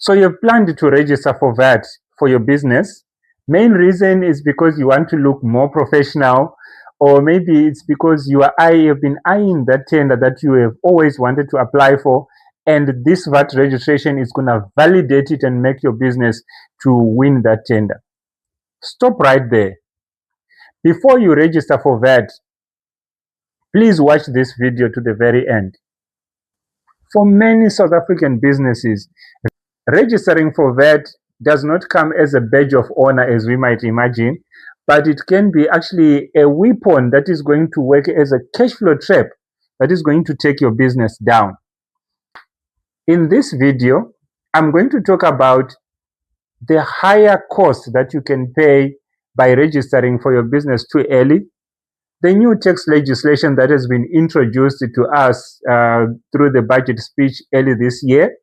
So you've planned to register for VAT for your business. Main reason is because you want to look more professional, or maybe it's because you have been eyeing that tender that you have always wanted to apply for, and this VAT registration is going to validate it and make your business to win that tender. Stop right there. Before you register for VAT, please watch this video to the very end. For many South African businesses, registering for VAT does not come as a badge of honor as we might imagine, but it can be actually a weapon that is going to work as a cash flow trap that is going to take your business down. In this video, I'm going to talk about the higher cost that you can pay by registering for your business too early, the new tax legislation that has been introduced to us through the budget speech early this year,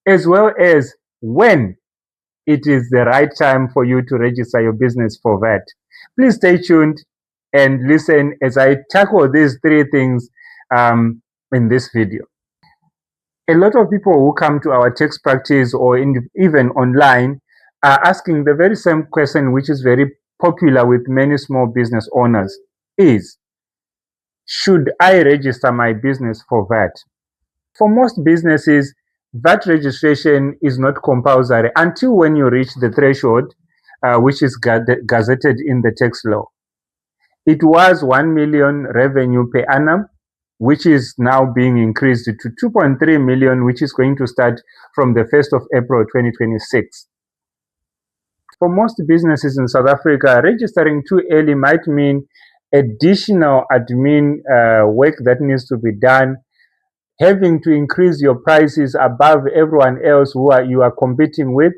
as well as when it is the right time for you to register your business for VAT. Please stay tuned and listen as I tackle these three things in this video. A lot of people who come to our tax practice or even online are asking the very same question, which is very popular with many small business owners, is, should I register my business for VAT? For most businesses, VAT registration is not compulsory until when you reach the threshold, which is gazetted in the tax law. It was 1 million revenue per annum, which is now being increased to 2.3 million, which is going to start from the 1st of April 2026. For most businesses in South Africa, registering too early might mean additional admin work that needs to be done, having to increase your prices above everyone else you are competing with,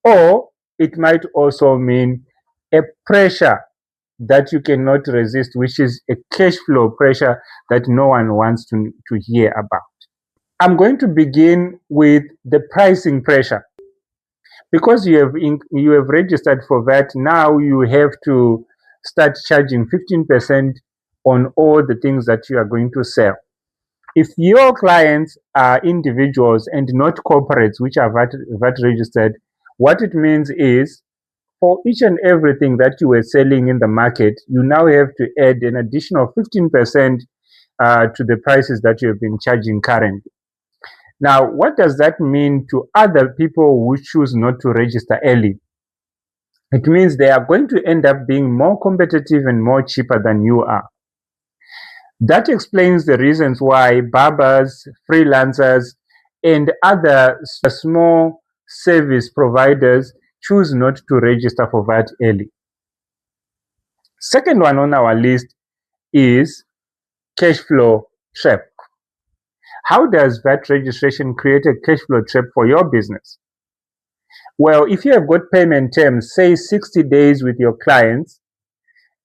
or it might also mean a pressure that you cannot resist, which is a cash flow pressure that no one wants to hear about. I'm going to begin with the pricing pressure. Because you have registered for VAT, now you have to start charging 15% on all the things that you are going to sell. If your clients are individuals and not corporates, which are VAT registered, what it means is for each and everything that you were selling in the market, you now have to add an additional 15% to the prices that you have been charging currently. Now, what does that mean to other people who choose not to register early? It means they are going to end up being more competitive and more cheaper than you are. That explains the reasons why barbers, freelancers, and other small service providers choose not to register for VAT early. Second one on our list is cash flow trap. How does VAT registration create a cash flow trap for your business? Well, if you have got payment terms, say 60 days with your clients,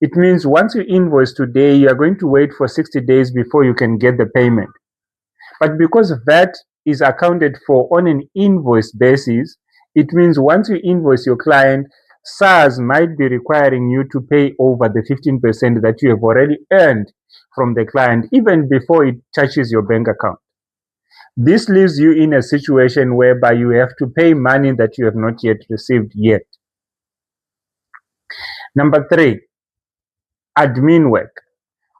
it means once you invoice today, you are going to wait for 60 days before you can get the payment. But because VAT is accounted for on an invoice basis, it means once you invoice your client, SARS might be requiring you to pay over the 15% that you have already earned from the client, even before it touches your bank account. This leaves you in a situation whereby you have to pay money that you have not yet received yet. Number 3, admin work.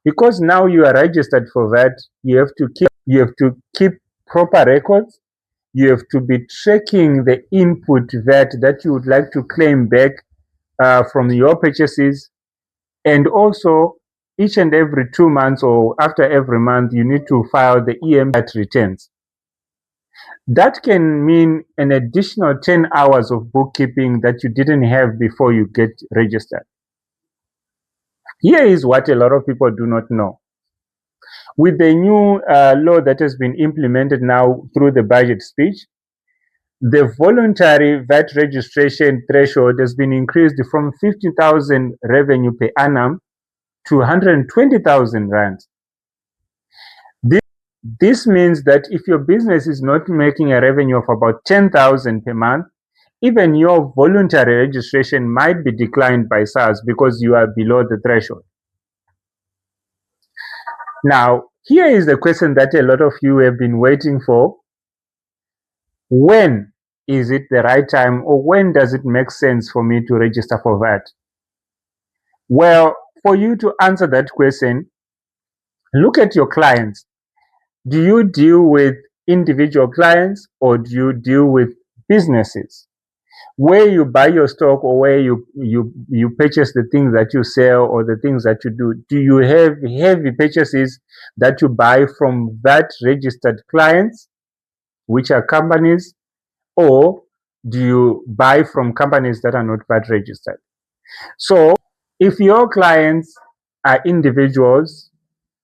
Because now you are registered for VAT, you have to keep proper records. You have to be tracking the input VAT that you would like to claim back from your purchases. And also, each and every 2 months or after every month, you need to file the VAT returns. That can mean an additional 10 hours of bookkeeping that you didn't have before you get registered. Here is what a lot of people do not know. With the new law that has been implemented now through the budget speech, the voluntary VAT registration threshold has been increased from 50,000 revenue per annum to 120,000 rand. This means that if your business is not making a revenue of about 10,000 per month, even your voluntary registration might be declined by SARS because you are below the threshold. Now, here is the question that a lot of you have been waiting for. When is it the right time, or when does it make sense for me to register for VAT? Well, for you to answer that question, look at your clients. Do you deal with individual clients or do you deal with businesses? Where you buy your stock or where you purchase the things that you sell or the things that you do you have heavy purchases that you buy from VAT registered clients, which are companies, or do you buy from companies that are not VAT registered? So if your clients are individuals,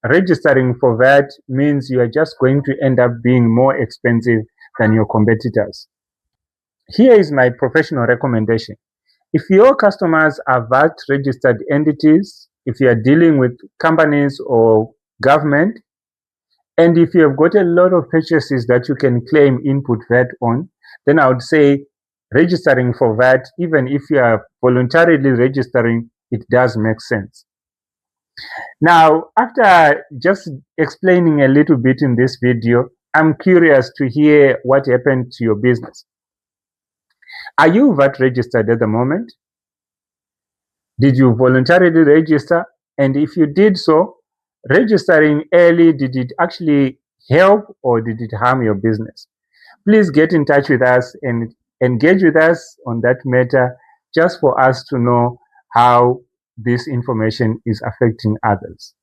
registering for VAT means you are just going to end up being more expensive than your competitors. Here is my professional recommendation. If your customers are VAT registered entities, if you are dealing with companies or government, and if you have got a lot of purchases that you can claim input VAT on, then I would say registering for VAT, even if you are voluntarily registering, it does make sense. Now, after just explaining a little bit in this video, I'm curious to hear what happened to your business. Are you VAT registered at the moment? Did you voluntarily register? And if you did so, registering early, did it actually help or did it harm your business? Please get in touch with us and engage with us on that matter, just for us to know how this information is affecting others.